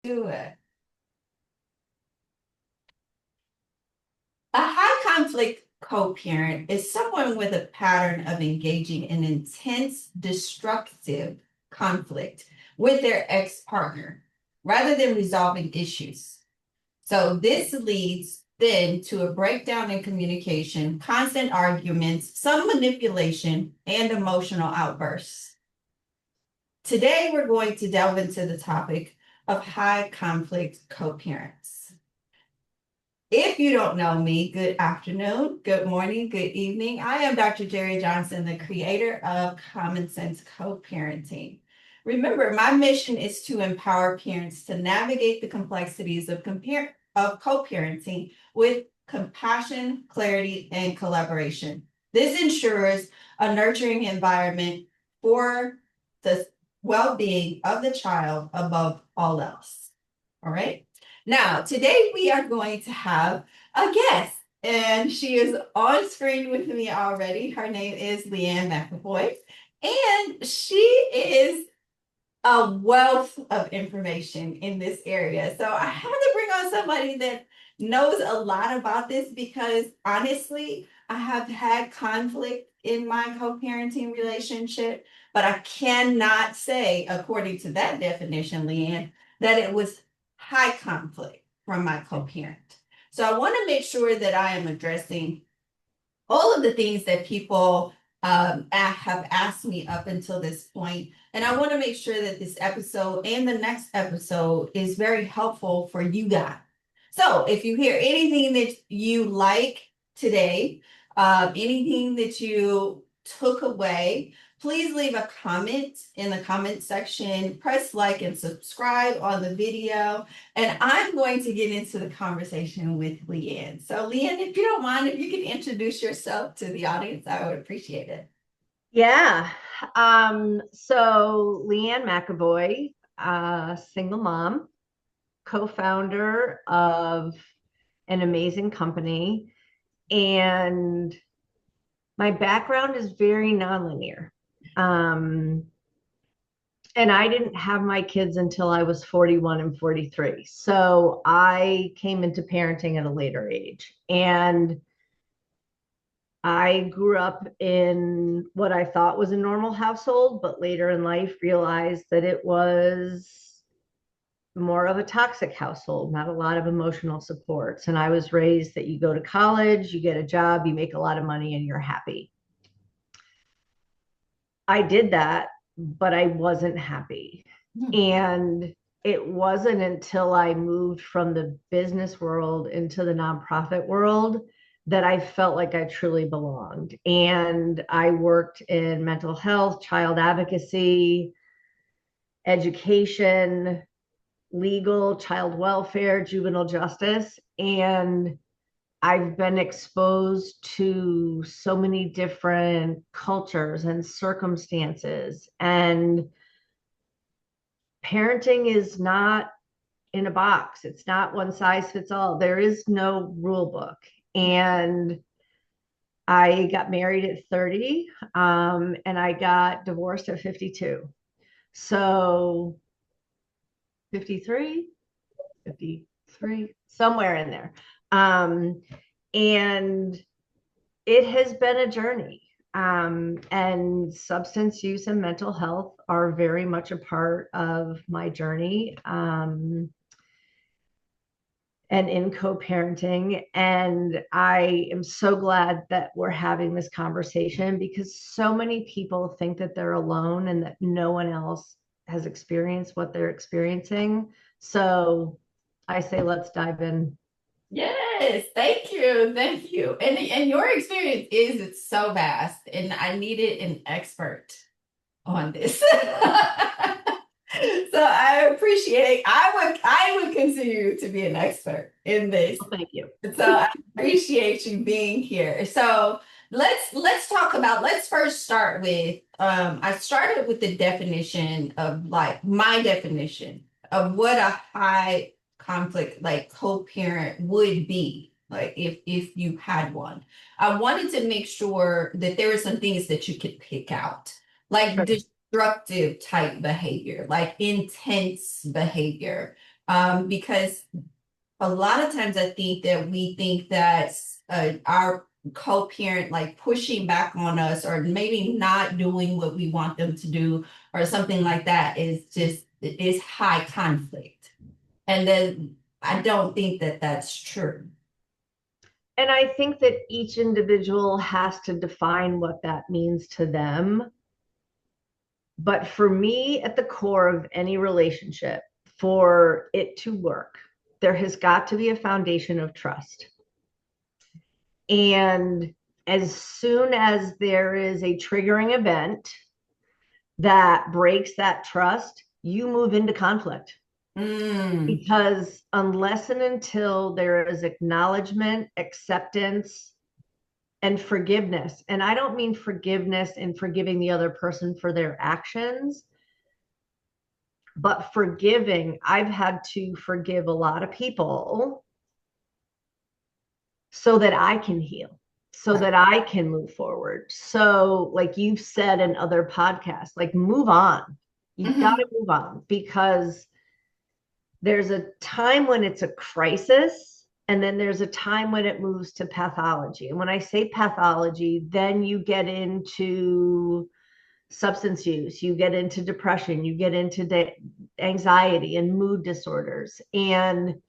Do it. A high conflict co-parent is someone with a pattern of engaging in intense, destructive conflict with their ex-partner rather than resolving issues. So this leads then to a breakdown in communication, constant arguments, some manipulation, and emotional outbursts. Today, we're going to delve into the topic of high conflict co-parents. If you don't know me, good afternoon, good morning, good evening. I am Dr. Jerry Johnson, the creator of Common Sense Co-Parenting. Remember, my mission is to empower parents to navigate the complexities of co-parenting with compassion, clarity, and collaboration. This ensures a nurturing environment for the well-being of the child above all else. All right. Now, today we are going to have a guest, and she is on screen with me already. Her name is Leanne McAvoy, and she is a wealth of information in this area. So I had to bring on somebody that knows a lot about this because honestly, I have had conflict in my co-parenting relationship, but I cannot say, according to that definition, Leanne, that it was high conflict from my co-parent. So I want to make sure that I am addressing all of the things that people have asked me up until this point. And I want to make sure that this episode and the next episode is very helpful for you guys. So if you hear anything that you like today, anything that you took away, please leave a comment in the comment section, press like and subscribe on the video. And I'm going to get into the conversation with Leanne. So Leanne, if you don't mind, if you can introduce yourself to the audience, I would appreciate it. Yeah. So Leanne McAvoy, single mom, co-founder of an amazing company. And my background is very nonlinear. Um, and I didn't have my kids until I was 41 and 43. So I came into parenting at a later age. And I grew up in what I thought was a normal household, but later in life realized that it was more of a toxic household, not a lot of emotional supports. And I was raised that you go to college, you get a job, you make a lot of money, and you're happy. I did that, but I wasn't happy. And it wasn't until I moved from the business world into the nonprofit world that I felt like I truly belonged. And I worked in mental health, child advocacy, education, legal, child welfare, juvenile justice. And I've been exposed to so many different cultures and circumstances. And parenting is not in a box. It's not one size fits all. There is no rule book. And I got married at 30, and I got divorced at 52. So 53, 53, somewhere in there. Um, and it has been a journey. And substance use and mental health are very much a part of my journey. And in co-parenting. And I am so glad that we're having this conversation because so many people think that they're alone and that no one else has experienced what they're experiencing. So I say, let's dive in. Yes, thank you. Thank you. And your experience is it's so vast, and I needed an expert on this. So I appreciate I would consider you to be an expert in this. Well, thank you. So I appreciate you being here. So let's talk about let's first start with I started with the definition of like my definition of what a high conflict like co-parent would be like if you had one. I wanted to make sure that there were some things that you could pick out like Sure. destructive type behavior, like intense behavior, Because a lot of times I think that we think that our co-parent like pushing back on us or maybe not doing what we want them to do or something like that is high conflict. And then I don't think that that's true. And I think that each individual has to define what that means to them. But for me, at the core of any relationship, for it to work, there has got to be a foundation of trust. And as soon as there is a triggering event that breaks that trust, you move into conflict. Because unless and until there is acknowledgement, acceptance, and forgiveness, and I don't mean forgiveness in forgiving the other person for their actions, but forgiving, I've had to forgive a lot of people so that I can heal, so that I can move forward. So, like you've said in other podcasts, like move on. You've got to move on because there's a time when it's a crisis, and then there's a time when it moves to pathology. And when I say pathology, then you get into substance use, you get into depression, you get into anxiety and mood disorders. And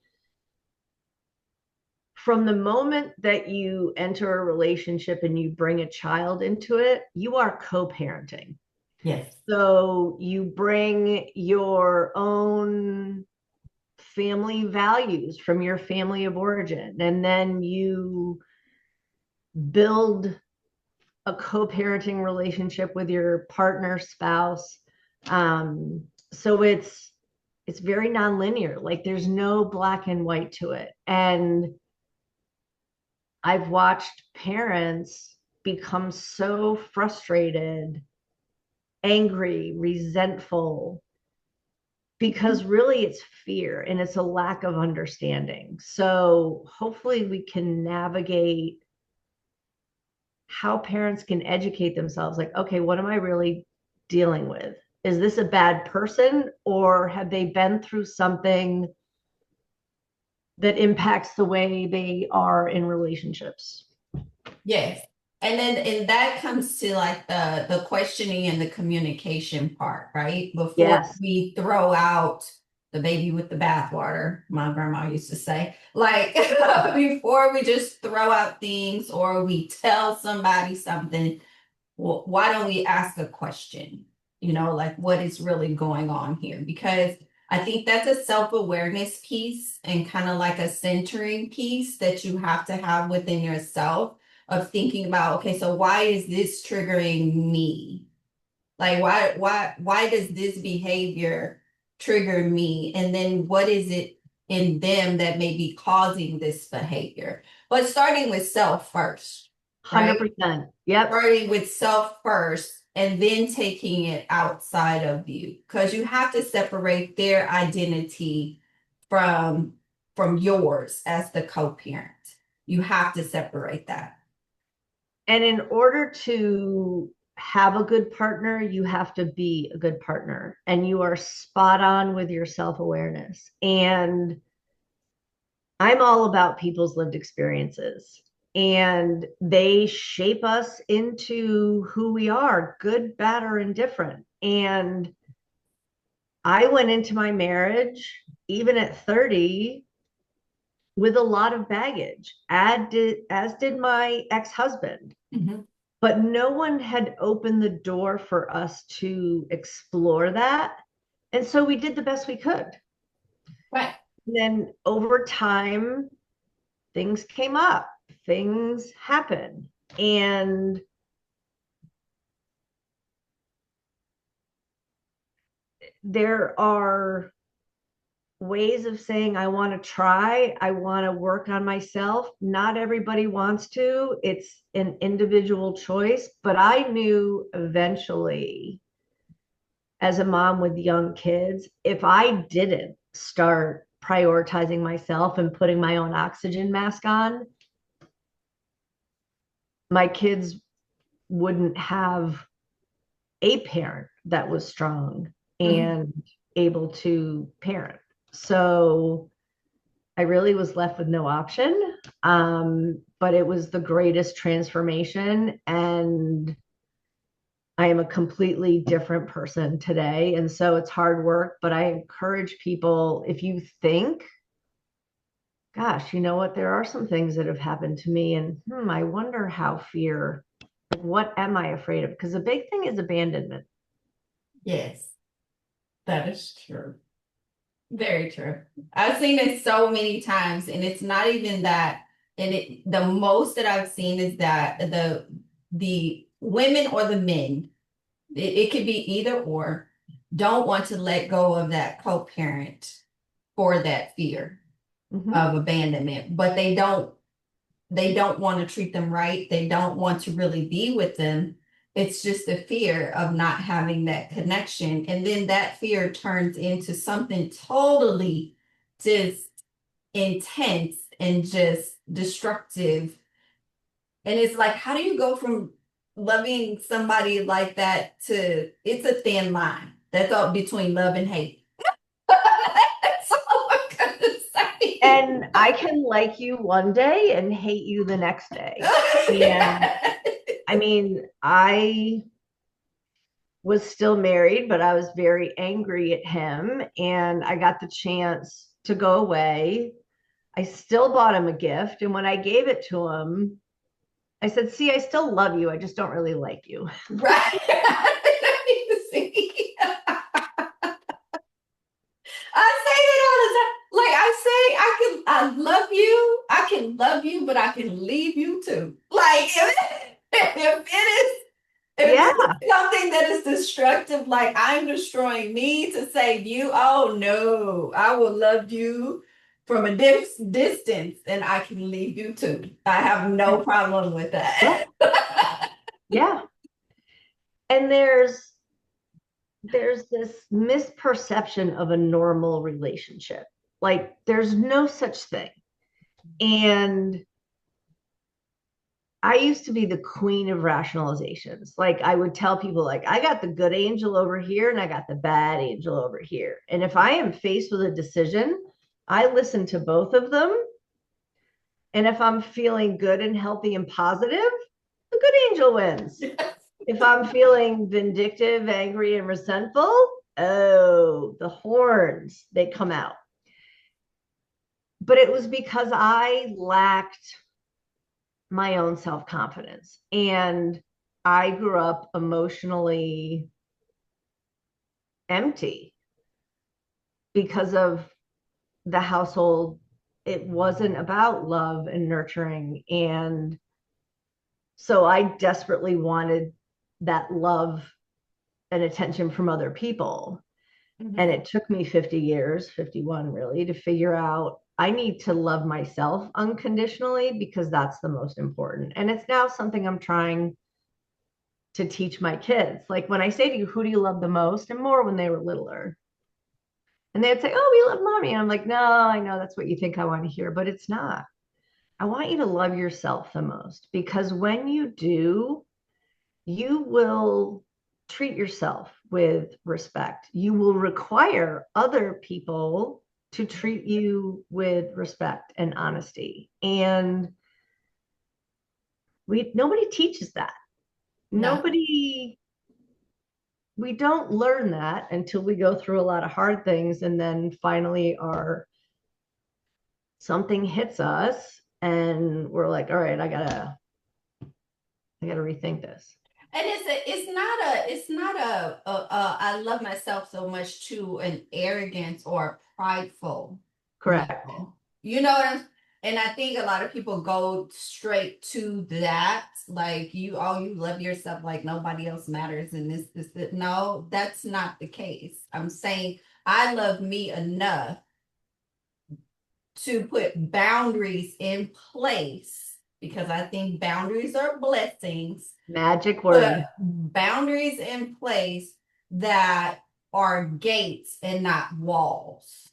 from the moment that you enter a relationship and you bring a child into it, you are co-parenting. Yes. So you bring your own family values from your family of origin, and then you build a co-parenting relationship with your partner, spouse. So it's very nonlinear. Like there's no black and white to it. And I've watched parents become so frustrated, angry, resentful, because really it's fear and it's a lack of understanding. So hopefully we can navigate how parents can educate themselves like, okay, what am I really dealing with? Is this a bad person, or have they been through something that impacts the way they are in relationships? Yes. And that comes to like the questioning and the communication part, right? Before Yes. we throw out the baby with the bathwater, my grandma used to say, like before we just throw out things or we tell somebody something, well, why don't we ask a question? You know, like what is really going on here? Because I think that's a self-awareness piece and kind of like a centering piece that you have to have within yourself of thinking about, okay, so why is this triggering me? Like why does this behavior trigger me? And then what is it in them that may be causing this behavior? But starting with self first, right? 100%. Yep. Starting with self first and then taking it outside of you because you have to separate their identity from yours as the co-parent. You have to separate that. And in order to have a good partner, you have to be a good partner. And you are spot on with your self awareness. And I'm all about people's lived experiences. And they shape us into who we are, good, bad, or indifferent. And I went into my marriage, even at 30, with a lot of baggage, as did my ex husband. Mhm. But no one had opened the door for us to explore that. And so we did the best we could. Right. And then over time, things came up, things happened. And there are ways of saying, I want to try, I want to work on myself. Not everybody wants to, it's an individual choice. But I knew eventually, as a mom with young kids, if I didn't start prioritizing myself and putting my own oxygen mask on, my kids wouldn't have a parent that was strong Mhm. and able to parent. So I really was left with no option. But it was the greatest transformation. And I am a completely different person today. And so it's hard work, but I encourage people, if you think, gosh, you know what, there are some things that have happened to me, and I wonder how fear, like, what am I afraid of? Because the big thing is abandonment. Yes, that is true. Very true. I've seen it so many times, and it's not even that. And the most that I've seen is that the women or the men, it could be either or, don't want to let go of that co-parent for that fear Mhm. of abandonment, but they don't want to treat them right. They don't want to really be with them. It's just the fear of not having that connection. And then that fear turns into something totally just intense and just destructive. And it's like, how do you go from loving somebody like that to, it's a thin line. That's all between love and hate. That's all I'm gonna say. And I can like you one day and hate you the next day. And I mean, I was still married, but I was very angry at him. And I got the chance to go away. I still bought him a gift. And when I gave it to him, I said, see, I still love you. I just don't really like you. Right. See? I say that all the time. Like I say, I love you. I can love you, but I can leave you too. Like if it is if Yeah. it's something that is destructive, like I'm destroying me to save you, oh no, I will love you from a distance and I can leave you too. I have no problem with Yeah. that. Yeah. And there's this misperception of a normal relationship. Like there's no such thing. And I used to be the queen of rationalizations. Like I would tell people like I got the good angel over here and I got the bad angel over here. And if I am faced with a decision, I listen to both of them. And if I'm feeling good and healthy and positive, the good angel wins. If I'm feeling vindictive, angry, and resentful, oh, the horns, they come out. But it was because I lacked my own self confidence. And I grew up emotionally empty because of the household. It wasn't about love and nurturing. And so I desperately wanted that love and attention from other people. And Mhm. it took me 50 years, 51 really, to figure out I need to love myself unconditionally because that's the most important. And it's now something I'm trying to teach my kids. Like when I say to you, who do you love the most? And more when they were littler. And they'd say, oh, we love mommy. And I'm like, no, I know that's what you think I want to hear, but it's not. I want you to love yourself the most because when you do, you will treat yourself with respect. You will require other people to treat you with respect and honesty. And nobody teaches that. No. Nobody we don't learn that until we go through a lot of hard things and then finally our something hits us and we're like, all right, I gotta rethink this. And it's not I love myself so much to an arrogance or a prideful Correct. level. You know what I'm and I think a lot of people go straight to that, like you love yourself like nobody else matters and this. No, that's not the case. I'm saying I love me enough to put boundaries in place because I think boundaries are blessings. Magic Put word. boundaries in place that are gates and not walls,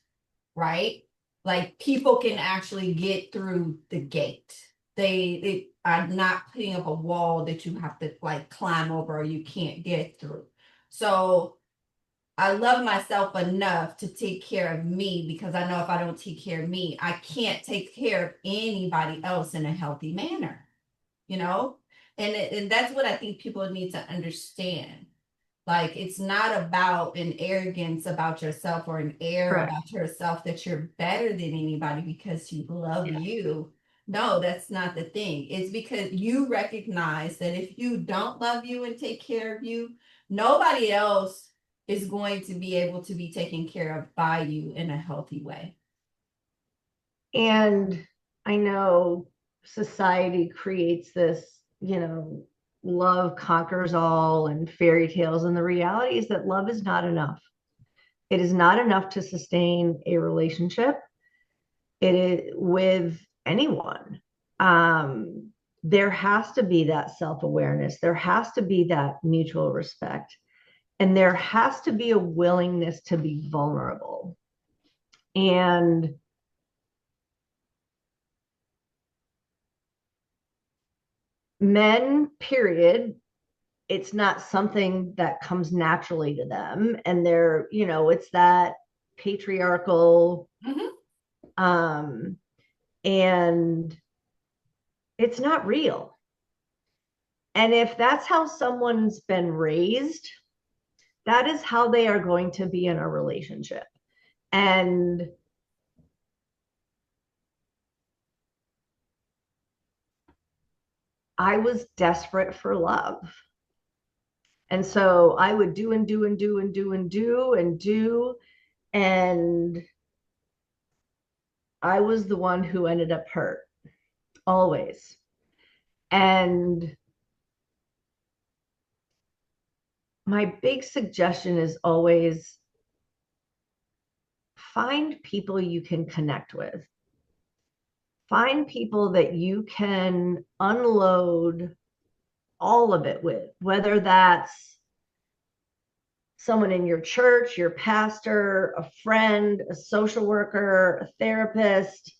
right? Like people can actually get through the gate. They are not putting up a wall that you have to like climb over or you can't get through. So I love myself enough to take care of me because I know if I don't take care of me, I can't take care of anybody else in a healthy manner, you know? And that's what I think people need to understand. Like it's not about an arrogance about yourself or an air Correct. about yourself that you're better than anybody because you love you. No, that's not the thing. It's because you recognize that if you don't love you and take care of you, nobody else is going to be able to be taken care of by you in a healthy way. And I know society creates this, love conquers all and fairy tales. And the reality is that love is not enough. It is not enough to sustain a relationship. It is with anyone. There has to be that self-awareness. There has to be that mutual respect. And there has to be a willingness to be vulnerable. And men, period, it's not something that comes naturally to them. And it's that patriarchal, Mhm. um, and it's not real. And if that's how someone's been raised, that is how they are going to be in a relationship. And I was desperate for love. And so I would do and do and do and do and do and do. And I was the one who ended up hurt always. And my big suggestion is always find people you can connect with. Find people that you can unload all of it with, whether that's someone in your church, your pastor, a friend, a social worker, a therapist,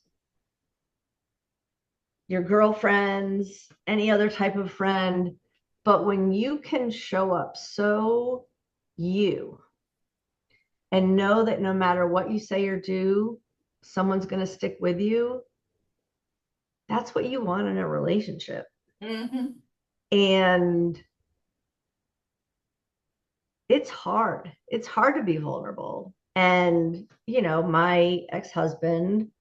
your girlfriends, any other type of friend. But when you can show up so you and know that no matter what you say or do, someone's going to stick with you, that's what you want in a relationship. Mhm. And it's hard. It's hard to be vulnerable. And, my ex-husband,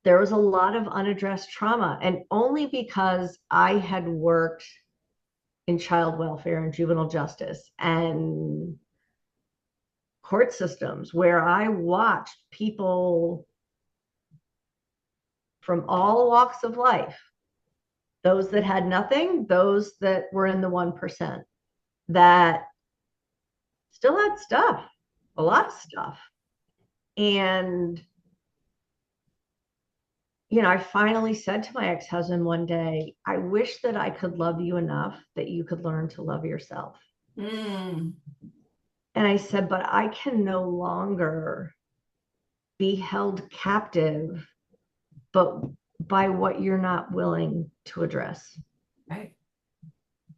there was a lot of unaddressed trauma. And only because I had worked in child welfare and juvenile justice and court systems where I watched people from all walks of life, those that had nothing, those that were in the 1%, that still had stuff, a lot of stuff. And, I finally said to my ex-husband one day, I wish that I could love you enough that you could learn to love yourself. Mm. And I said, but I can no longer be held captive, but by what you're not willing to address. Right.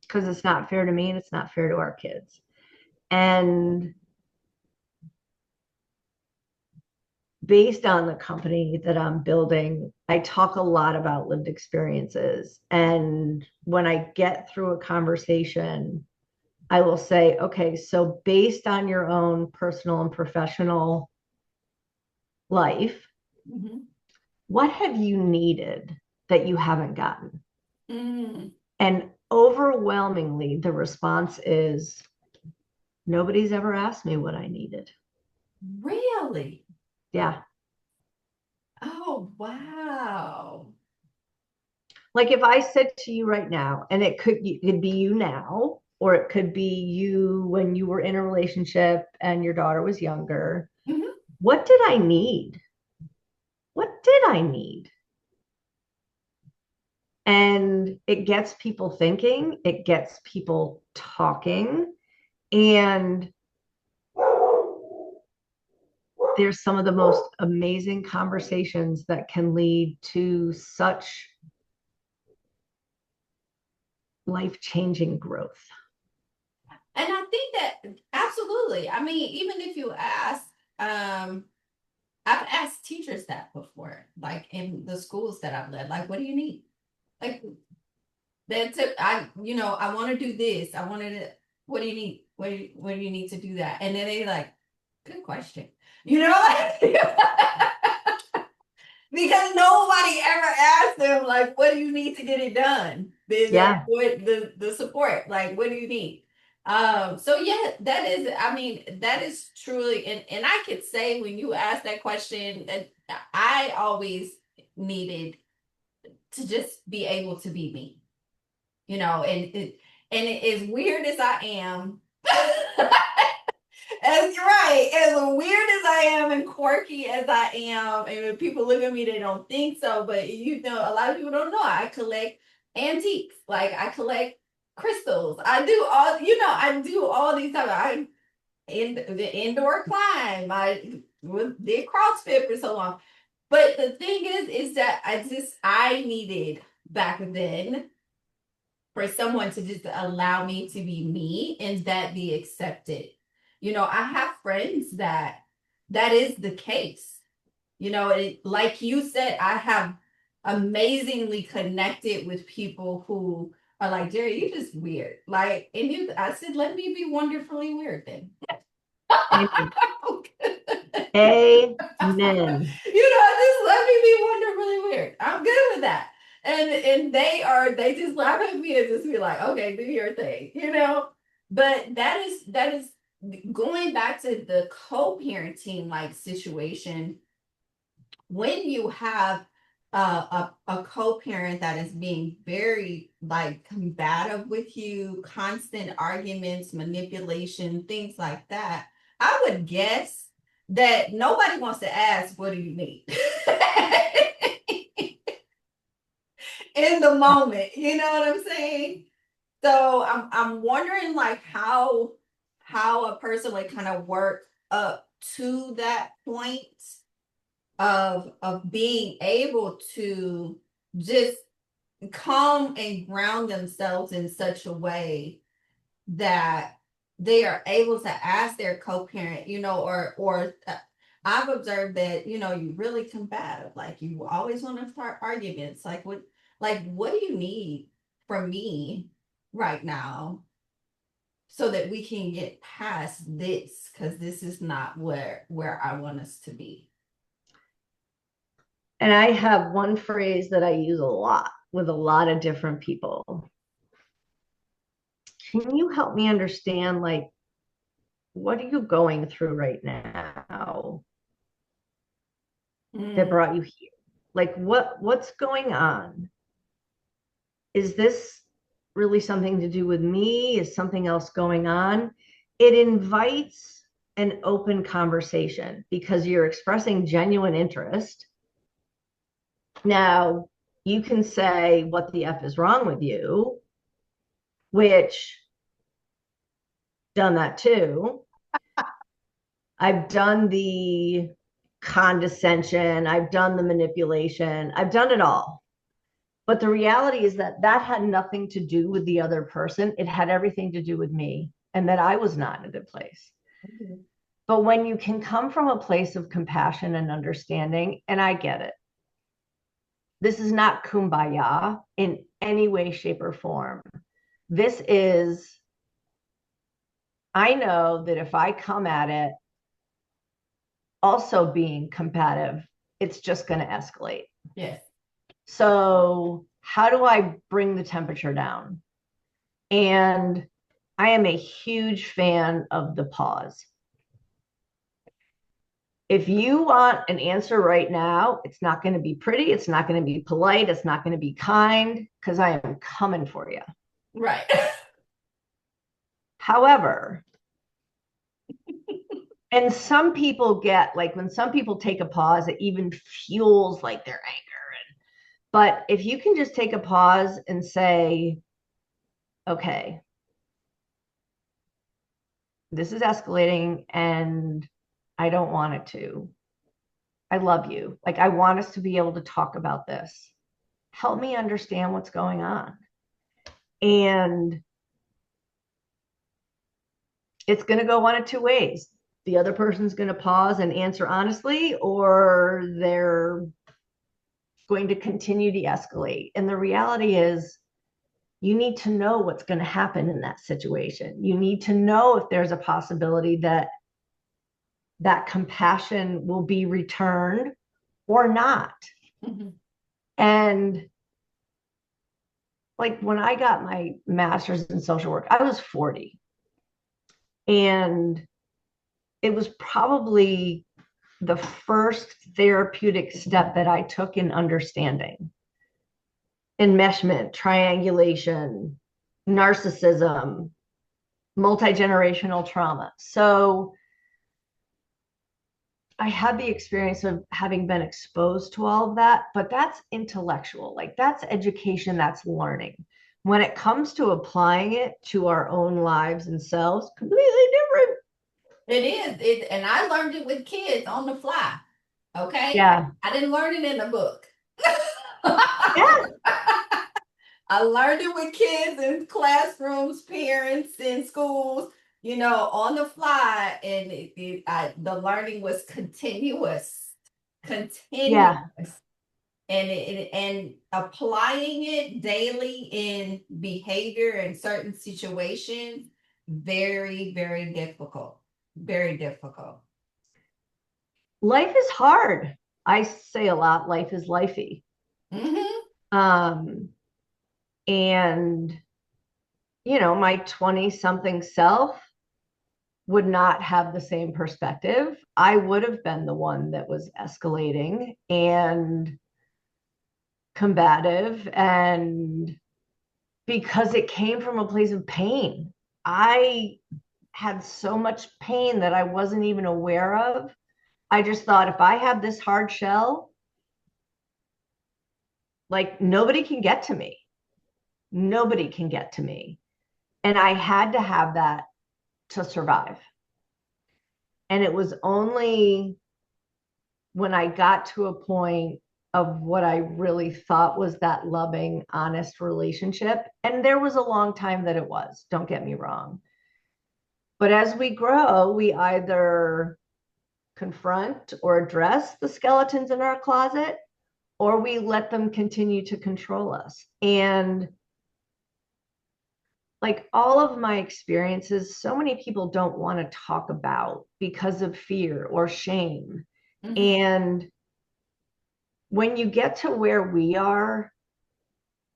Because it's not fair to me and it's not fair to our kids. And based on the company that I'm building, I talk a lot about lived experiences. And when I get through a conversation, I will say, okay, so based on your own personal and professional life, Mhm. what have you needed that you haven't gotten? Mm. And overwhelmingly, the response is nobody's ever asked me what I needed. Really? Yeah. Oh, wow. Like if I said to you right now, and it could be you now, or it could be you when you were in a relationship and your daughter was younger. Mhm. What did I need? What did I need? And it gets people thinking, it gets people talking, and there's some of the most amazing conversations that can lead to such life-changing growth. And I think that absolutely. I mean, even if you ask, I've asked teachers that before, like in the schools that I've led, like, what do you need? Like that's it. I want to do this. I wanted to, what do you need? What do you need to do that? And then they like, good question. You know, because nobody ever asked them like, what do you need to get it done? Yeah. The support, like, what do you need? So yeah, that is, I mean, that is truly, and I could say when you ask that question that I always needed to just be able to be me, and as weird as I am, as you're right, as weird as I am and quirky as I am, and when people look at me, they don't think so. But a lot of people don't know. I collect antiques, like I collect crystals. I do all these stuff. I in the indoor climb. Did CrossFit for so long. But the thing is that I needed back then for someone to just allow me to be me and that be accepted. I have friends that is the case. Like you said, I have amazingly connected with people who are like, Jerry, you just weird. Like, I said, let me be wonderfully weird then. Amen. Amen. Just let me be wonderfully weird. I'm good with that. And they just laugh at me and just be like, okay, do your thing. But that is going back to the co-parenting like situation. When you have a co-parent that is being very like combative with you, constant arguments, manipulation, things like that, I would guess that nobody wants to ask, what do you need? In the moment, you know what I'm saying? So I'm wondering like how a person would kind of work up to that point of being able to just calm and ground themselves in such a way that they are able to ask their co-parent, I've observed that, you really combative. Like you always want to start arguments. Like what do you need from me right now so that we can get past this? Because this is not where I want us to be. And I have one phrase that I use a lot with a lot of different people. Can you help me understand, like, what are you going through right now that Mm. brought you here? Like, what's going on? Is this really something to do with me? Is something else going on? It invites an open conversation because you're expressing genuine interest. Now, you can say, what the F is wrong with you? Which, done that too. I've done the condescension, I've done the manipulation, I've done it all. But the reality is that that had nothing to do with the other person. It had everything to do with me and that I was not in a good place. Mhm. But when you can come from a place of compassion and understanding, and I get it, this is not kumbaya in any way, shape, or form. This is, I know that if I come at it also being combative, it's just going to escalate. Yes. So, how do I bring the temperature down? And I am a huge fan of the pause. If you want an answer right now, it's not going to be pretty, it's not going to be polite, it's not going to be kind, because I am coming for you. Right. However, and some people get like when some people take a pause, it even fuels like their anger. But if you can just take a pause and say, okay, this is escalating and I don't want it to. I love you. Like, I want us to be able to talk about this. Help me understand what's going on. And it's going to go one of two ways. The other person's going to pause and answer honestly, or they're going to continue to escalate. And the reality is, you need to know what's going to happen in that situation. You need to know if there's a possibility that that compassion will be returned or not. Mhm. And like when I got my master's in social work, I was 40. And it was probably the first therapeutic step that I took in understanding enmeshment, triangulation, narcissism, multi-generational trauma. So I had the experience of having been exposed to all of that, but that's intellectual, like that's education, that's learning. When it comes to applying it to our own lives and selves, completely different. It is. And I learned it with kids on the fly. Okay. Yeah. I didn't learn it in a book. Yeah. I learned it with kids in classrooms, parents in schools, on the fly. And the learning was continuous, Yeah. continuous. And applying it daily in behavior in certain situations, very, very difficult. Very difficult. Life is hard. I say a lot, life is lifey. Mm-hmm. Um, and my 20 something self would not have the same perspective. I would have been the one that was escalating and combative, and because it came from a place of pain. I had so much pain that I wasn't even aware of. I just thought, if I have this hard shell, like nobody can get to me. Nobody can get to me. And I had to have that to survive. And it was only when I got to a point of what I really thought was that loving, honest relationship. And there was a long time that it was, don't get me wrong. But as we grow, we either confront or address the skeletons in our closet, or we let them continue to control us. And like all of my experiences, so many people don't want to talk about because of fear or shame. Mm-hmm. And when you get to where we are,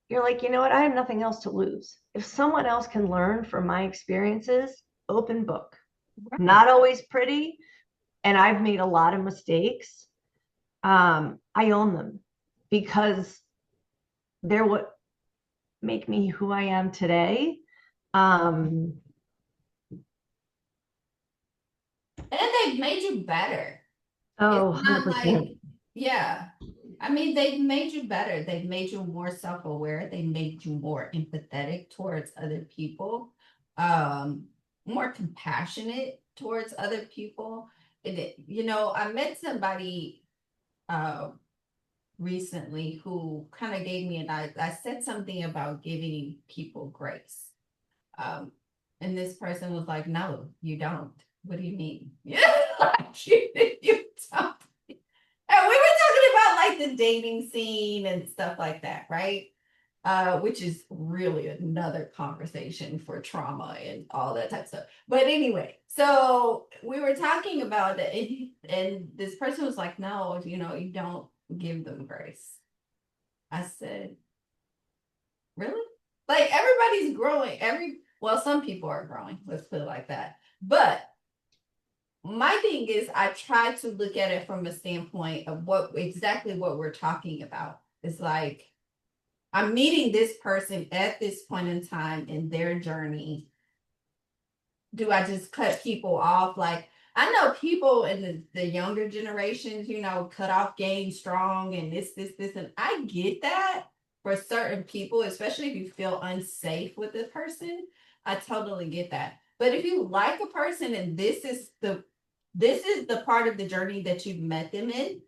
you're like, you know what? I have nothing else to lose. If someone else can learn from my experiences, open book. Right. Not always pretty. And I've made a lot of mistakes. I own them because they're what make me who I am today. Um, And they've made you better. It's oh, not like, 100%. yeah. I mean, they've made you better. They've made you more self-aware. They made you more empathetic towards other people, um, more compassionate towards other people. I met somebody uh recently who kind of gave me I said something about giving people grace. Um, and this person was like, no, you don't. What do you mean? Yeah, like you don't. And we were talking about like the dating scene and stuff like that, right? Which is really another conversation for trauma and all that type of stuff. But anyway, so we were talking about it, and this person was like, no, you don't give them grace. I said, really? Like everybody's growing. Well, some people are growing, let's put it like that. But my thing is I try to look at it from a standpoint of what we're talking about. It's like I'm meeting this person at this point in time in their journey. Do I just cut people off? Like I know people in the younger generations, cut off game strong and this, and I get that for certain people, especially if you feel unsafe with the person. I totally get that. But if you like a person and this is the part of the journey that you've met them in,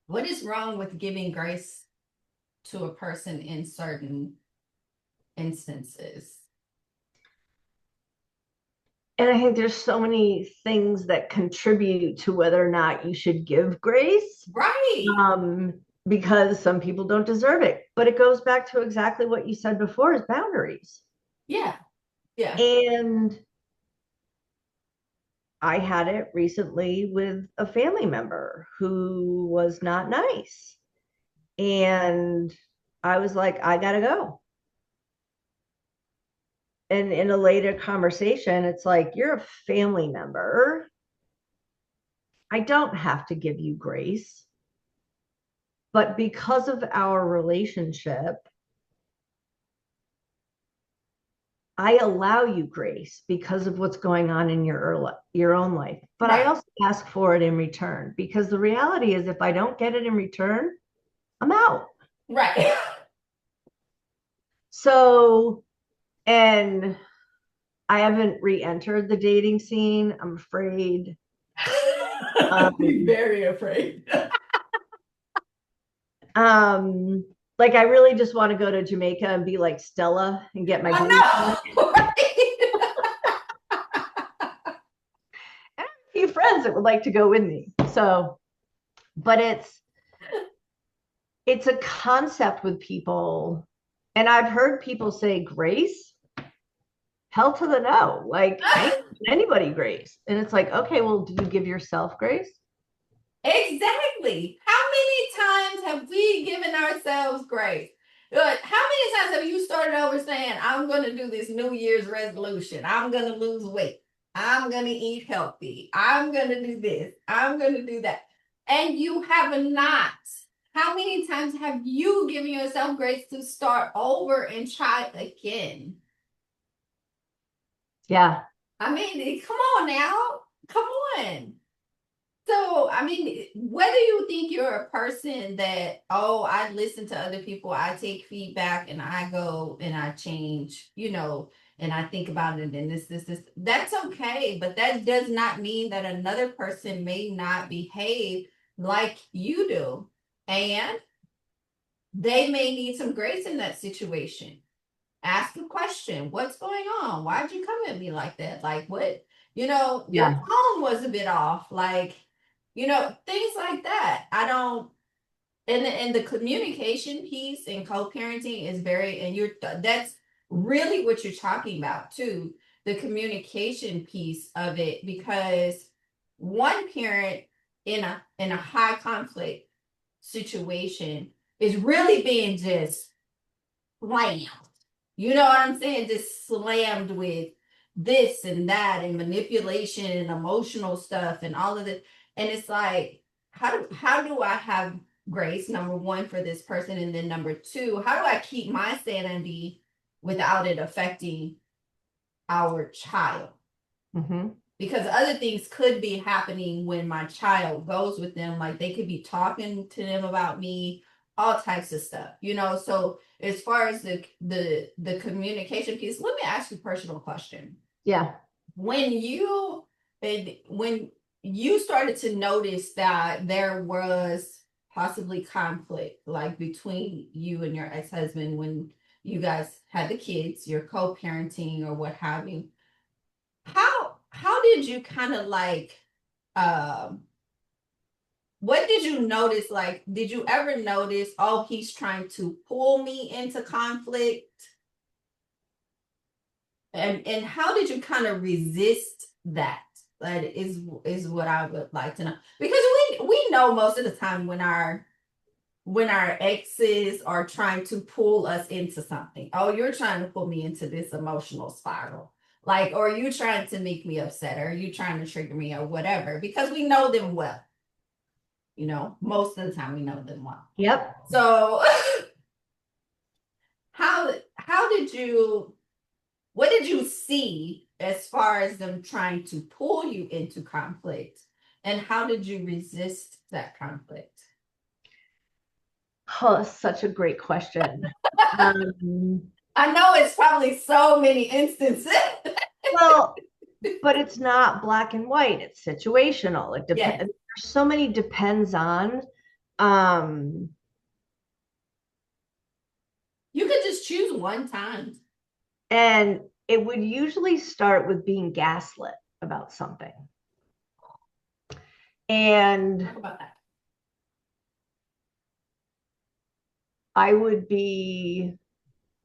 what is wrong with giving grace to a person in certain instances? And I think there's so many things that contribute to whether or not you should give grace, Right. um, because some people don't deserve it. But it goes back to exactly what you said before, is boundaries. Yeah. Yeah. And I had it recently with a family member who was not nice. And I was like, I gotta go. And in a later conversation, it's like, you're a family member. I don't have to give you grace. But because of our relationship, I allow you grace because of what's going on in your own life. But I Right. also ask for it in return, because the reality is, if I don't get it in return, I'm out. Right. So, and I haven't re-entered the dating scene, I'm afraid. Be Um, very afraid. um, like I really just want to go to Jamaica and be like Stella and get my blue I check. know. And I have a few friends that would like to go with me. So, but it's a concept with people. And I've heard people say grace, hell to the no. Like, I ain't giving anybody grace. And it's like, okay, well, do you give yourself grace? Exactly. How many times have we given ourselves grace? How many times have you started over saying, I'm going to do this New Year's resolution? I'm going to lose weight. I'm going to eat healthy. I'm going to do this. I'm going to do that. And you have not. How many times have you given yourself grace to start over and try again? Yeah. I mean, come on now. Come on. So, I mean, whether you think you're a person that, oh, I listen to other people, I take feedback and I go and I change, and I think about it and this, that's okay. But that does not mean that another person may not behave like you do. And they may need some grace in that situation. Ask a question. What's going on? Why'd you come at me like that? Like, what? Your Yeah. tone was a bit off. Like, things like that. I don't. And the communication piece and co-parenting is very, and that's really what you're talking about too. The communication piece of it, because one parent in a high conflict situation is really being just slammed. You know what I'm saying? Just slammed with this and that and manipulation and emotional stuff and all of it. And it's like, how do I have grace, number one, for this person? And then number two, how do I keep my sanity without it affecting our child? Mm-hmm. Because other things could be happening when my child goes with them, like they could be talking to them about me, all types of stuff. So as far as the communication piece, let me ask you a personal question. Yeah. When you started to notice that there was possibly conflict, like between you and your ex-husband, when you guys had the kids, you're co-parenting or what have you, how did you kind of like um what did you notice? Like, did you ever notice, oh, he's trying to pull me into conflict? And how did you kind of resist that? That is what I would like to know. Because we know most of the time when our exes are trying to pull us into something. Oh, you're trying to pull me into this emotional spiral. Like, or you trying to make me upset, or you trying to trigger me, or whatever, because we know them well. Most of the time we know them well. Yep. So how did you what did you see as far as them trying to pull you into conflict? And how did you resist that conflict? Oh, such a great question. Um, I know it's probably so many instances. well, but it's not black and white. It's situational. It depends. Yes. There's so many depends on. Um, You could just choose one time. and it would usually start with being gaslit about something. And Talk about that. I would be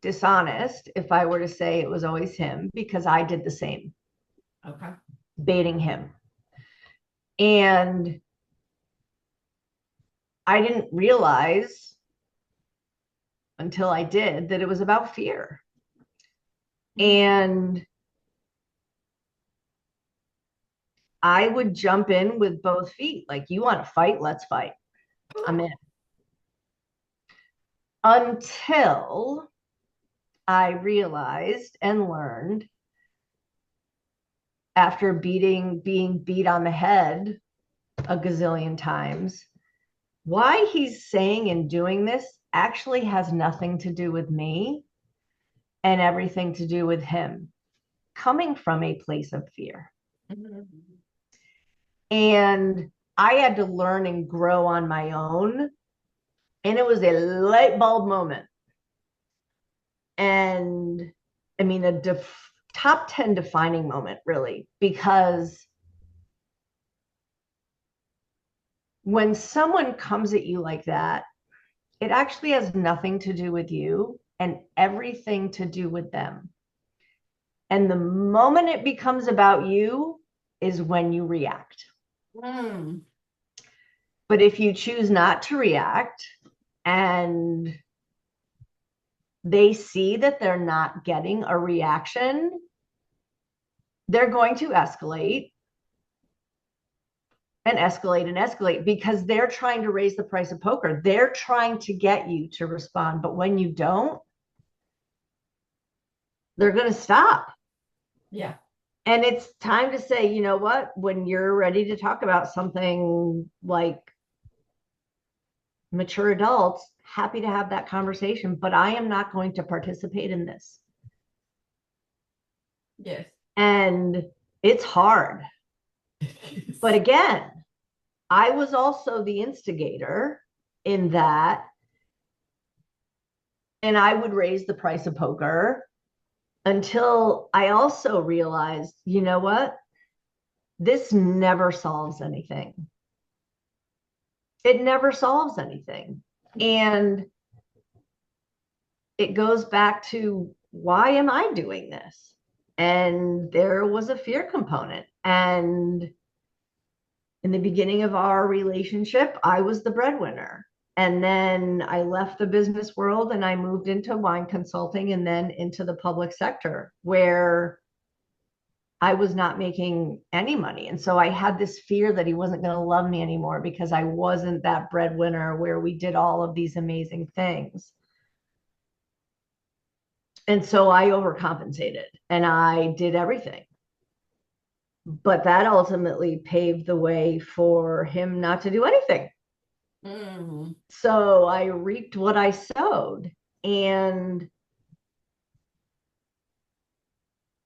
dishonest if I were to say it was always him, because I did the same, Okay. baiting him. And I didn't realize until I did that it was about fear. And I would jump in with both feet. Like, you want to fight? Let's fight. I'm in. Until I realized and learned, after being beat on the head a gazillion times, why he's saying and doing this actually has nothing to do with me and everything to do with him, coming from a place of fear. And I had to learn and grow on my own. And it was a light bulb moment. And I mean, top 10 defining moment, really, because when someone comes at you like that, it actually has nothing to do with you and everything to do with them. And the moment it becomes about you is when you react. Mm. But if you choose not to react and they see that they're not getting a reaction, they're going to escalate and escalate and escalate, because they're trying to raise the price of poker. They're trying to get you to respond. But when you don't, they're going to stop. Yeah. And it's time to say, you know what, when you're ready to talk about something like mature adults, happy to have that conversation, but I am not going to participate in this. Yes. And it's hard. But again, I was also the instigator in that, and I would raise the price of poker until I also realized, you know what? This never solves anything. It never solves anything. And it goes back to, why am I doing this? And there was a fear component. And in the beginning of our relationship, I was the breadwinner. And then I left the business world and I moved into wine consulting and then into the public sector, where I was not making any money. And so I had this fear that he wasn't going to love me anymore because I wasn't that breadwinner where we did all of these amazing things. And so I overcompensated and I did everything. But that ultimately paved the way for him not to do anything. Mm. So I reaped what I sowed. And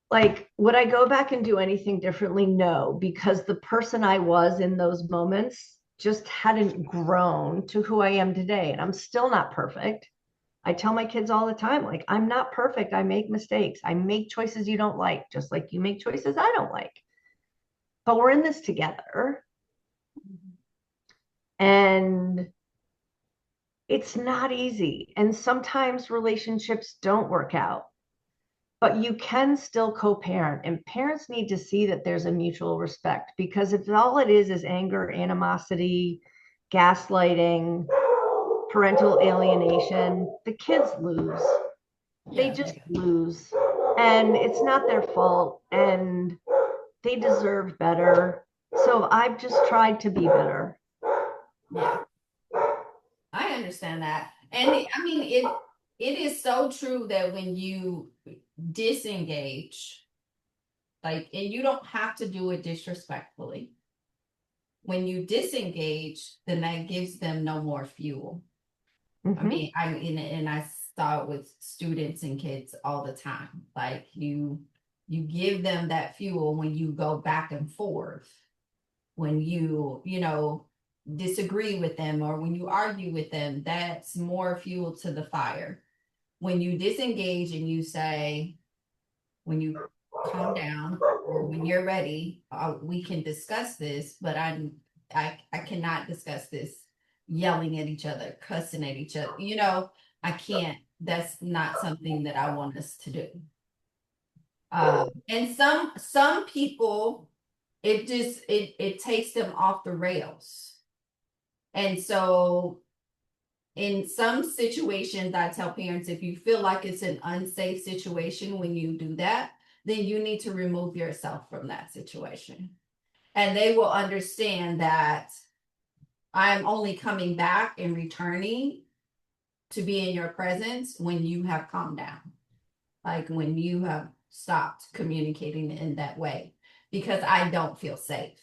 like, would I go back and do anything differently? No, because the person I was in those moments just hadn't grown to who I am today. And I'm still not perfect. I tell my kids all the time, like, I'm not perfect. I make mistakes. I make choices you don't like, just like you make choices I don't like. But we're in this together. And it's not easy. And sometimes relationships don't work out, but you can still co-parent. And parents need to see that there's a mutual respect, because if all it is anger, animosity, gaslighting, parental alienation, the kids lose. They Yeah. just lose. And it's not their fault. And they deserve better. So I've just tried to be better. Yeah. I understand that. And I mean, it is so true that when you disengage, like, and you don't have to do it disrespectfully. When you disengage, then that gives them no more fuel. I mean, and I saw it with students and kids all the time. Like, you give them that fuel when you go back and forth, when you disagree with them, or when you argue with them, that's more fuel to the fire. When you disengage and you say, when you calm down or when you're ready, we can discuss this, but I cannot discuss this yelling at each other, cussing at each other. I can't. That's not something that I want us to do. And some people, it takes them off the rails. And so in some situations, I tell parents, if you feel like it's an unsafe situation when you do that, then you need to remove yourself from that situation. And they will understand that I'm only coming back and returning to be in your presence when you have calmed down, like when you have stopped communicating in that way, because I don't feel safe.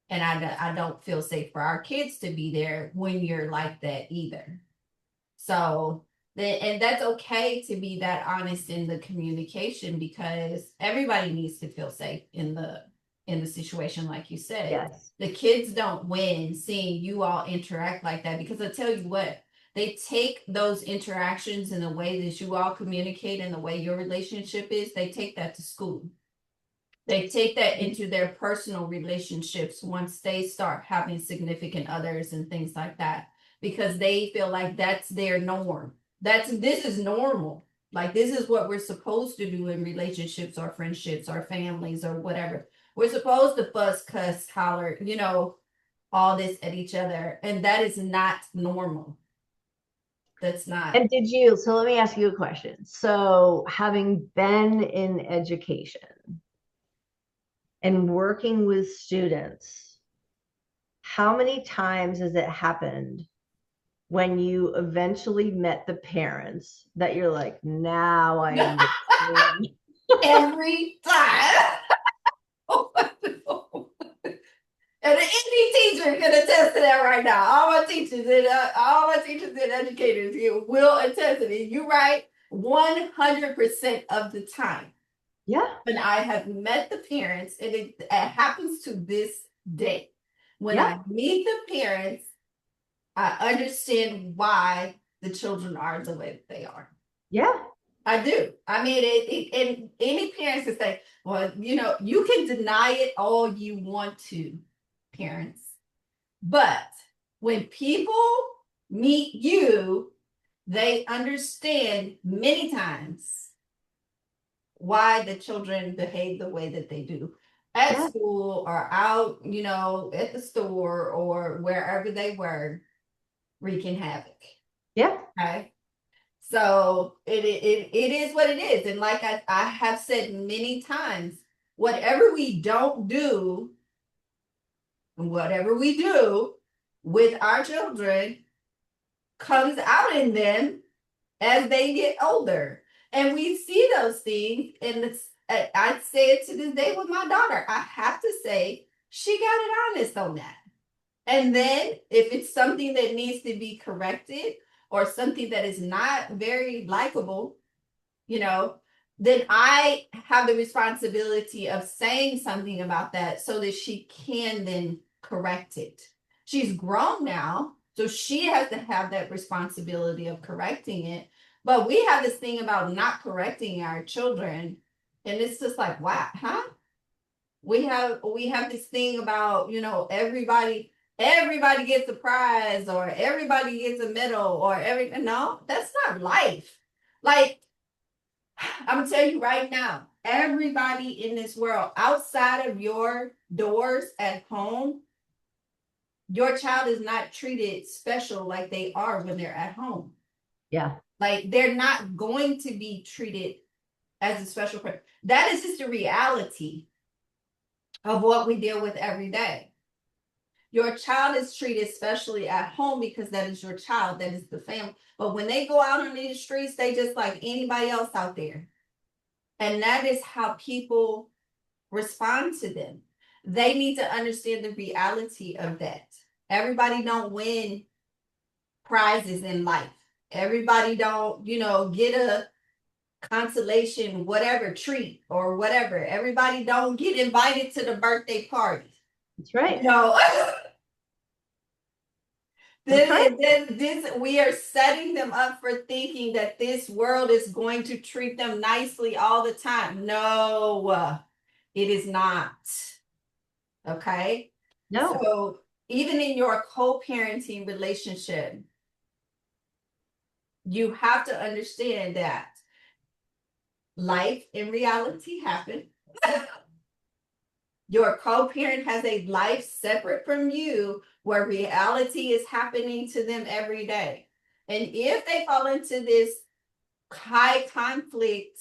And I don't feel safe for our kids to be there when you're like that either. So and that's okay to be that honest in the communication, because everybody needs to feel safe in the situation, like you said. Yes. The kids don't win seeing you all interact like that, because I tell you what, they take those interactions and the way that you all communicate and the way your relationship is, they take that to school. They take that into their personal relationships once they start having significant others and things like that, because they feel like that's their norm. This is normal. Like, this is what we're supposed to do in relationships or friendships or families or whatever. We're supposed to fuss, cuss, holler, all this at each other. And that is not normal. That's not. And so let me ask you a question. So, having been in education and working with students, how many times has it happened when you eventually met the parents that you're like, now I understand? Every time. And any teacher can attest to that right now. All my teachers and educators here will attest to it. You're right, 100% of the time. Yeah. When I have met the parents, and it happens to this day. When Yeah. I meet the parents, I understand why the children are the way that they are. Yeah. I do. I mean, and any parents that say, well, you can deny it all you want to, parents. But when people meet you, they understand many times why the children behave the way that they do at Yeah. school or out, at the store or wherever they were, wreaking havoc. Yeah. Okay. So it is what it is. And like I have said many times, whatever we don't do, whatever we do with our children comes out in them as they get older. And we see those things. And I say it to this day with my daughter. I have to say, she got it honest on that. And then if it's something that needs to be corrected or something that is not very likable, then I have the responsibility of saying something about that so that she can then correct it. She's grown now, so she has to have that responsibility of correcting it. But we have this thing about not correcting our children, and it's just like, wow, huh? We have this thing about, everybody gets a prize or everybody gets a medal or no, that's not life. Like, I'm gonna tell you right now, everybody in this world outside of your doors at home, your child is not treated special like they are when they're at home. Yeah. Like, they're not going to be treated as a special person. That is just the reality of what we deal with every day. Your child is treated specially at home because that is your child, that is the family. But when they go out on the streets, they just like anybody else out there. And that is how people respond to them. They need to understand the reality of that. Everybody don't win prizes in life. Everybody don't, get a consolation, whatever treat or whatever. Everybody don't get invited to the birthday party. That's right. That's right. We are setting them up for thinking that this world is going to treat them nicely all the time. No, it is not. Okay. No. So even in your co-parenting relationship, you have to understand that life in reality happens. Your co-parent has a life separate from you where reality is happening to them every day. And if they fall into this high conflict,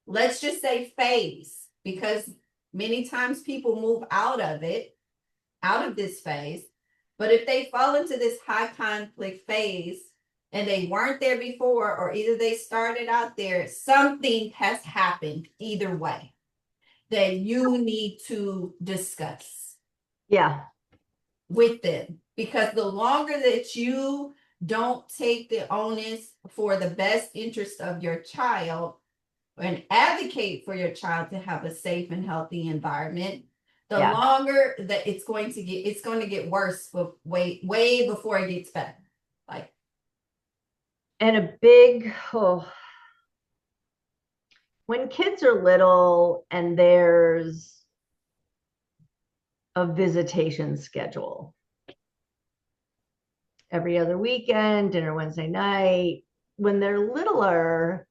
let's just say phase, because many times people move out of it, out of this phase. But if they fall into this high conflict phase and they weren't there before, or either they started out there, something has happened either way that you need to discuss Yeah. with them. Because the longer that you don't take the onus for the best interest of your child and advocate for your child to have a safe and healthy environment, the Yeah. longer that it's going to get worse, but way before it gets better. Like, And a big, when kids are little and there's a visitation schedule every other weekend, dinner Wednesday night, when they're littler,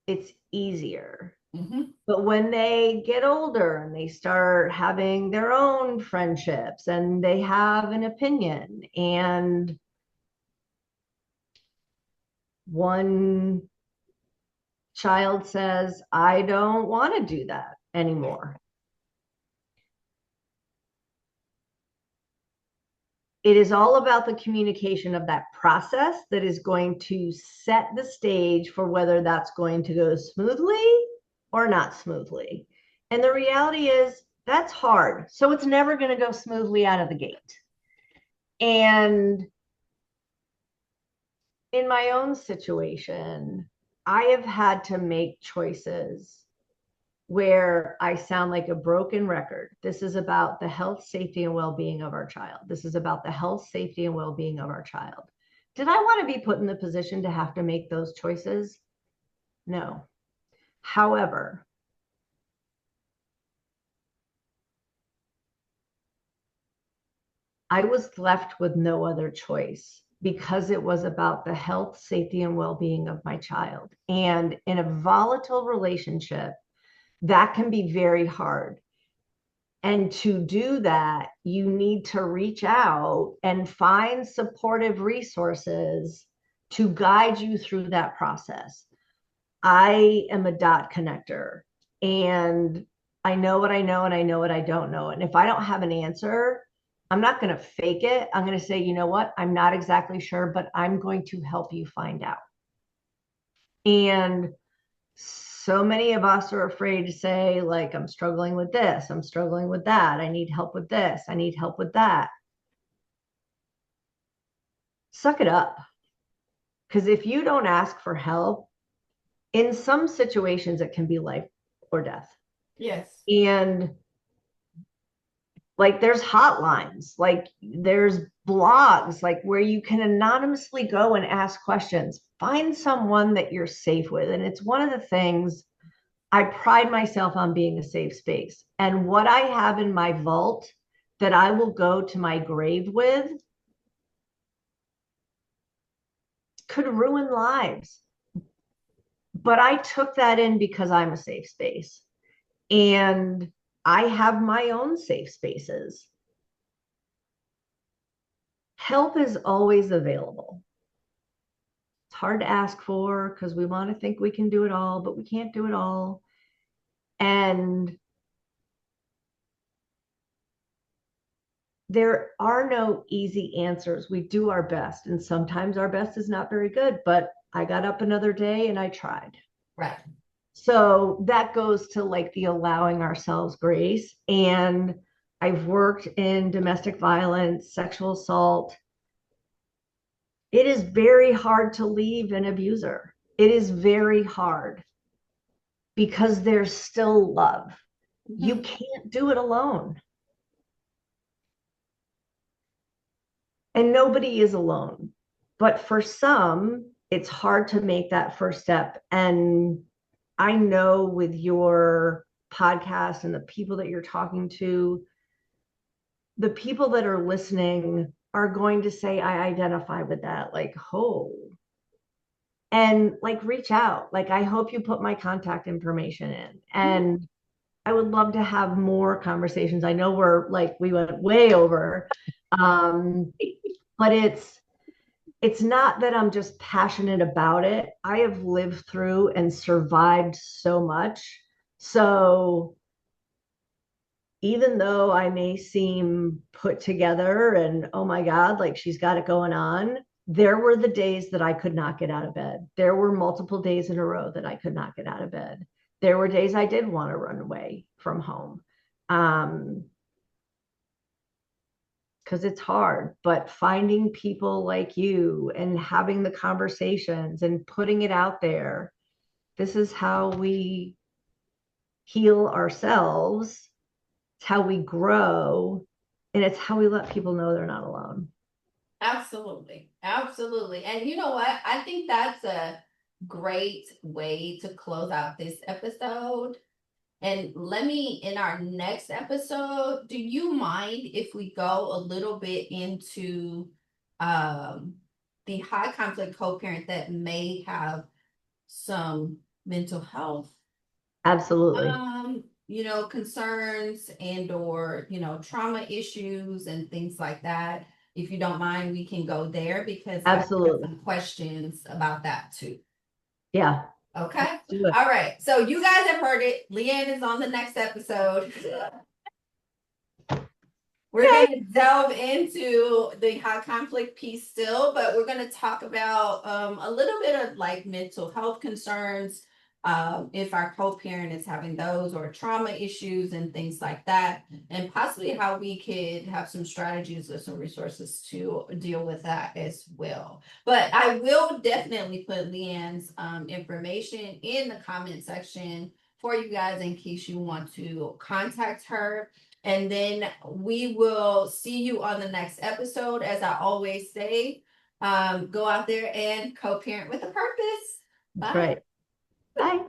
it's easier. mhm. But when they get older and they start having their own friendships and they have an opinion, and one child says, I don't want to do that anymore. It is all about the communication of that process that is going to set the stage for whether that's going to go smoothly or not smoothly. And the reality is that's hard. So it's never going to go smoothly out of the gate. And in my own situation, I have had to make choices where I sound like a broken record. This is about the health, safety, and well being of our child. This is about the health, safety, and well being of our child. Did I want to be put in the position to have to make those choices? No. However, I was left with no other choice because it was about the health, safety, and well being of my child. And in a volatile relationship, that can be very hard. And to do that, you need to reach out and find supportive resources to guide you through that process. I am a dot connector, and I know what I know and I know what I don't know. And if I don't have an answer, I'm not going to fake it. I'm going to say, you know what? I'm not exactly sure, but I'm going to help you find out. And so many of us are afraid to say, like, I'm struggling with this, I'm struggling with that, I need help with this, I need help with that. Suck it up. Because if you don't ask for help, in some situations, it can be life or death. Yes. And like, there's hotlines, like, there's blogs, like, where you can anonymously go and ask questions. Find someone that you're safe with. And it's one of the things I pride myself on being a safe space. And what I have in my vault that I will go to my grave with could ruin lives. But I took that in because I'm a safe space. And I have my own safe spaces. Help is always available. It's hard to ask for because we want to think we can do it all, but we can't do it all. And there are no easy answers. We do our best, and sometimes our best is not very good, but I got up another day and I tried. Right. So that goes to like the allowing ourselves grace. And I've worked in domestic violence, sexual assault. It is very hard to leave an abuser. It is very hard because there's still love. You Mhm. can't do it alone. And nobody is alone. But for some, it's hard to make that first step. And I know with your podcast and the people that you're talking to, the people that are listening are going to say, I identify with that. Like, oh, and like reach out. Like, I hope you put my contact information in. And I would love to have more conversations. I know we went way over. Um, but it's not that I'm just passionate about it. I have lived through and survived so much. So even though I may seem put together and oh my God, like she's got it going on, there were the days that I could not get out of bed. There were multiple days in a row that I could not get out of bed. There were days I did want to run away from home. Because it's hard, but finding people like you and having the conversations and putting it out there, this is how we heal ourselves. It's how we grow, and it's how we let people know they're not alone. Absolutely. Absolutely. And you know what? I think that's a great way to close out this episode. And let me, in our next episode, do you mind if we go a little bit into um, the high conflict co-parent that may have some mental health Absolutely. concerns and or trauma issues and things like that. If you don't mind, we can go there because I have Absolutely. some questions about that too. Yeah. Okay. Do it. All right. So you guys have heard it. Leanne is on the next episode. We're Okay. going to delve into the high conflict piece still, but we're going to talk about a little bit of like mental health concerns, if our co-parent is having those or trauma issues and things like that, and possibly how we could have some strategies or some resources to deal with that as well. But I will definitely put Leanne's information in the comment section for you guys in case you want to contact her. And then we will see you on the next episode. As I always say, go out there and co-parent with a purpose. That's Bye. right. Bye.